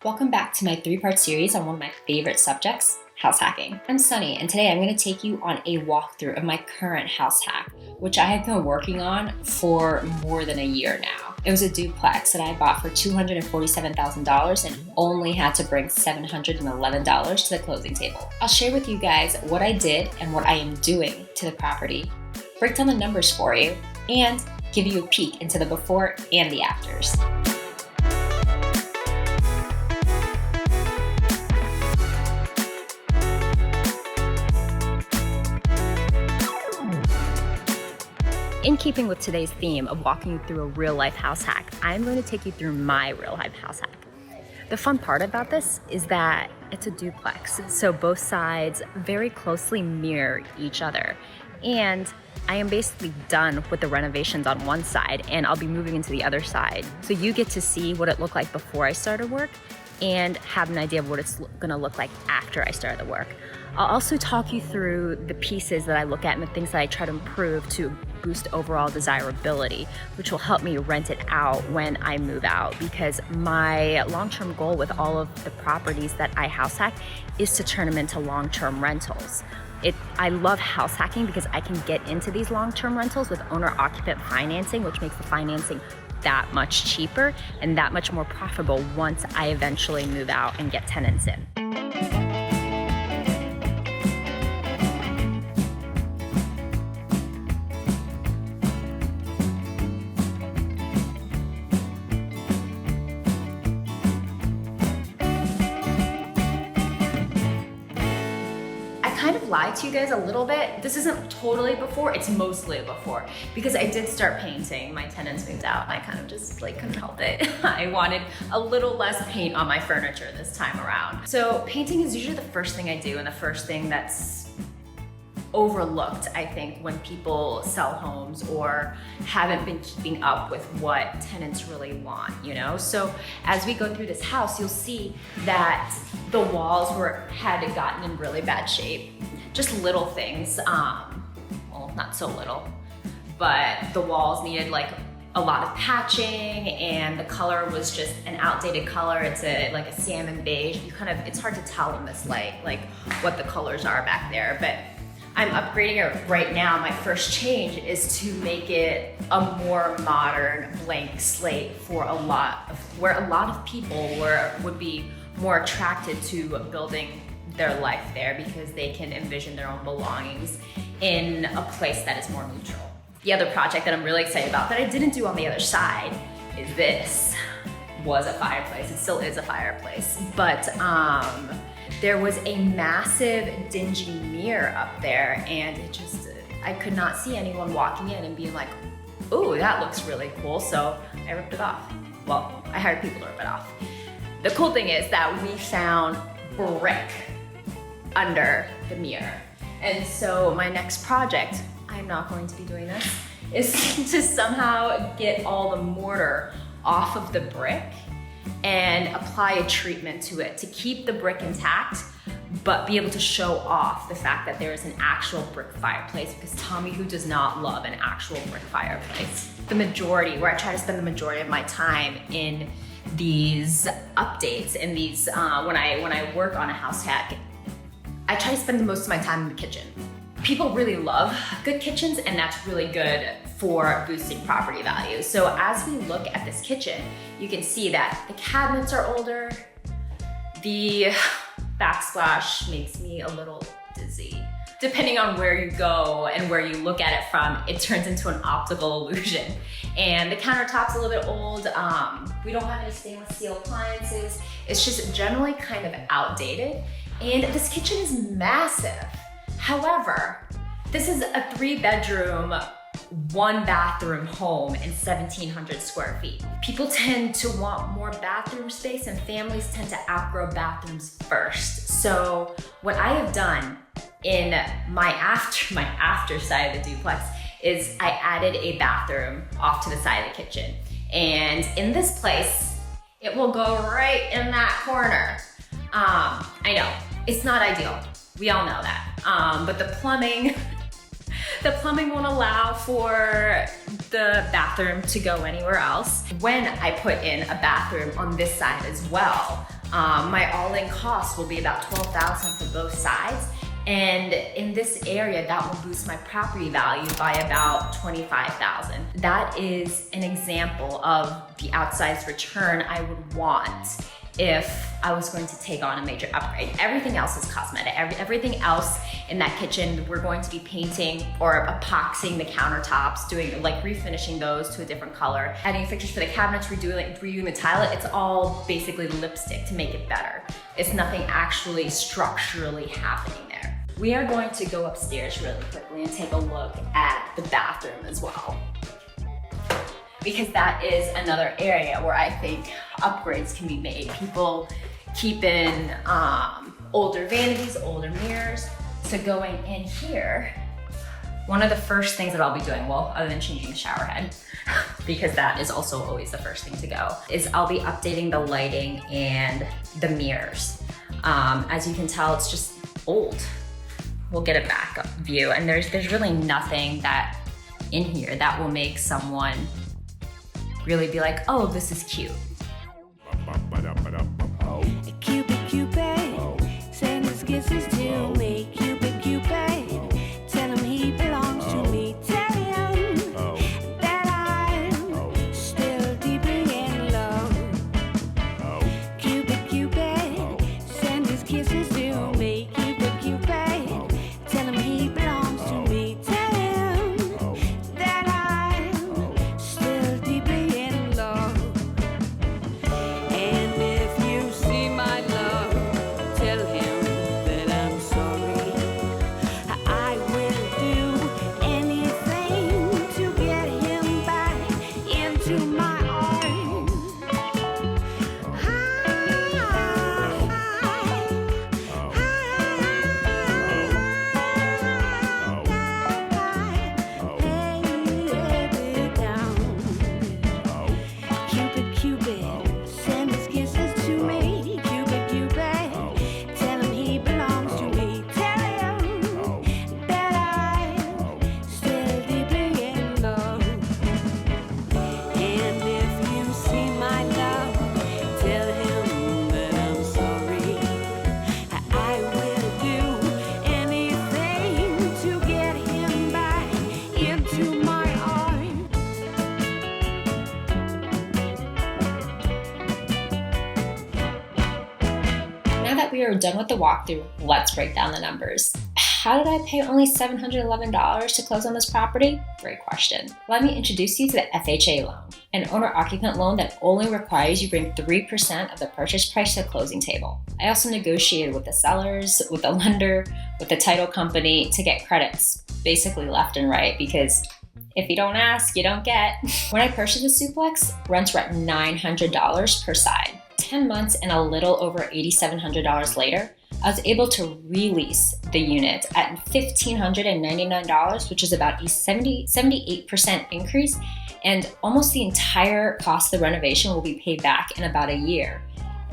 Welcome back to my 3-part series on one of my favorite subjects, house hacking. I'm Suni, and today I'm going to take you on a walkthrough of my current house hack, which I have been working on for more than a year now. It was a duplex that I bought for $247,000 and only had to bring $711 to the closing table. I'll share with you guys what I did and what I am doing to the property, break down the numbers for you, and give you a peek into the before and the afters. In keeping with today's theme of walking you through a real-life house hack, I'm going to take you through my real-life house hack. The fun part about this is that it's a duplex, so both sides very closely mirror each other. And I am basically done with the renovations on one side, and I'll be moving into the other side. So you get to see what it looked like before I started work and have an idea of what it's gonna look like after I start the work. I'll also talk you through the pieces that I look at and the things that I try to improve to boost overall desirability, which will help me rent it out when I move out, because my long-term goal with all of the properties that I house hack is to turn them into long-term rentals. I love house hacking because I can get into these long-term rentals with owner-occupant financing, which makes the financing that much cheaper and that much more profitable once I eventually move out and get tenants in. Lied to you guys a little bit. This isn't totally before, it's mostly before, because I did start painting. My tenants moved out and I kind of just couldn't help it. I wanted a little less paint on my furniture this time around. So painting is usually the first thing I do and the first thing that's overlooked, I think, when people sell homes or haven't been keeping up with what tenants really want, you know? So as we go through this house, you'll see that the walls had gotten in really bad shape. Just little things, well, not so little, but the walls needed a lot of patching, and the color was just an outdated color. It's like a salmon beige. It's hard to tell in this light, what the colors are back there, but I'm upgrading it right now. My first change is to make it a more modern blank slate where a lot of people would be more attracted to building their life there because they can envision their own belongings in a place that is more neutral. The other project that I'm really excited about that I didn't do on the other side is this. Was a fireplace, it still is a fireplace, but there was a massive dingy mirror up there, and I could not see anyone walking in and being like, ooh, that looks really cool, so I ripped it off. Well, I hired people to rip it off. The cool thing is that we found brick under the mirror. And so my next project, I'm not going to be doing this, is to somehow get all the mortar off of the brick and apply a treatment to it to keep the brick intact, but be able to show off the fact that there is an actual brick fireplace, because Tommy, who does not love an actual brick fireplace? Where I try to spend the majority of my time in these updates, in these, when I work on a house hack, I try to spend the most of my time in the kitchen. People really love good kitchens, and that's really good for boosting property value. So as we look at this kitchen, you can see that the cabinets are older. The backsplash makes me a little dizzy. Depending on where you go and where you look at it from, it turns into an optical illusion. And the countertop's a little bit old. We don't have any stainless steel appliances. It's just generally kind of outdated. And this kitchen is massive. However, this is a 3-bedroom, 1-bathroom home in 1,700 square feet. People tend to want more bathroom space, and families tend to outgrow bathrooms first. So what I have done in my after side of the duplex is I added a bathroom off to the side of the kitchen. And in this place, it will go right in that corner. I know, it's not ideal. We all know that. But the plumbing won't allow for the bathroom to go anywhere else. When I put in a bathroom on this side as well, My all-in cost will be about $12,000 for both sides. And in this area, that will boost my property value by about $25,000. That is an example of the outsized return I would want if I was going to take on a major upgrade. Everything else is cosmetic. Everything else in that kitchen, we're going to be painting or epoxying the countertops, doing like refinishing those to a different color, adding fixtures for the cabinets, redoing the tile. It's all basically lipstick to make it better. It's nothing actually structurally happening there. We are going to go upstairs really quickly and take a look at the bathroom as well, because that is another area where I think upgrades can be made. People keep in older vanities, older mirrors. So going in here, one of the first things that I'll be doing, well, other than changing the shower head, because that is also always the first thing to go, is I'll be updating the lighting and the mirrors. As you can tell, it's just old. We'll get a back view, and there's really nothing that in here that will make someone really be like, oh, this is cute. Cupid, Cupid, send his kisses to me. Cupid, Cupid, tell him he belongs to me. Tell him that I'm still deeply in love. Cupid, Cupid, send his kisses to me. Cupid, Cupid, tell him he belongs to me. Tell him that I'm still deeply in love. And if you see my love, tell him that I'm sorry. I will do anything to get him back into my arms. Cupid, Cupid, send his kisses to me. Cupid, Cupid, tell him he belongs to me. Tell him that I'm still deeply in love. And if you see my love, tell him that I'm sorry. I will do anything to get him back into my arms. Now that we are done with the walkthrough, let's break down the numbers. How did I pay only $711 to close on this property? Great question. Let me introduce you to the FHA loan, an owner-occupant loan that only requires you bring 3% of the purchase price to the closing table. I also negotiated with the sellers, with the lender, with the title company to get credits, basically left and right, because if you don't ask, you don't get. When I purchased this duplex, rents were at $900 per side. 10 months and a little over $8,700 later, I was able to release the unit at $1,599, which is about a 78% increase, and almost the entire cost of the renovation will be paid back in about a year.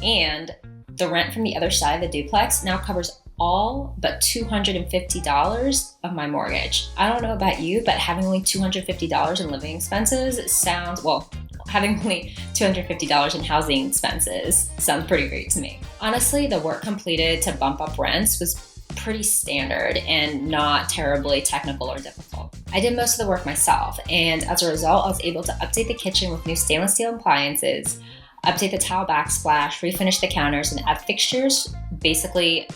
And the rent from the other side of the duplex now covers all but $250 of my mortgage. I don't know about you, but having only $250 in living expenses sounds, well, having only $250 in housing expenses sounds pretty great to me. Honestly, the work completed to bump up rents was pretty standard and not terribly technical or difficult. I did most of the work myself, and as a result, I was able to update the kitchen with new stainless steel appliances, update the tile backsplash, refinish the counters, and add fixtures, basically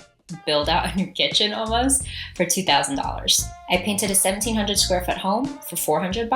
build out a new kitchen almost, for $2,000. I painted a 1,700 square foot home for $400,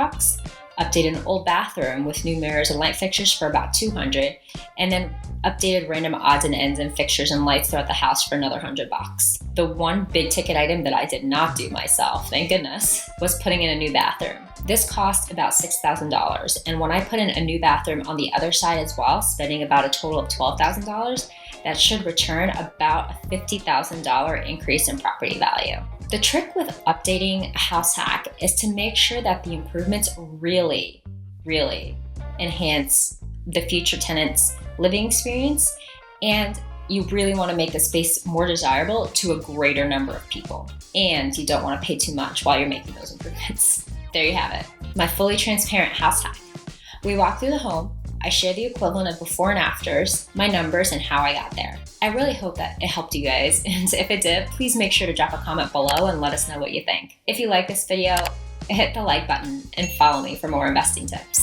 updated an old bathroom with new mirrors and light fixtures for about $200, and then updated random odds and ends and fixtures and lights throughout the house for another $100. The one big ticket item that I did not do myself, thank goodness, was putting in a new bathroom. This cost about $6,000, and when I put in a new bathroom on the other side as well, spending about a total of $12,000, that should return about a $50,000 increase in property value. The trick with updating a house hack is to make sure that the improvements really, really enhance the future tenant's living experience, and you really want to make the space more desirable to a greater number of people. And you don't want to pay too much while you're making those improvements. There you have it, my fully transparent house hack. We walked through the home, I share the equivalent of before and afters, my numbers, and how I got there. I really hope that it helped you guys, and if it did, please make sure to drop a comment below and let us know what you think. If you like this video, hit the like button and follow me for more investing tips.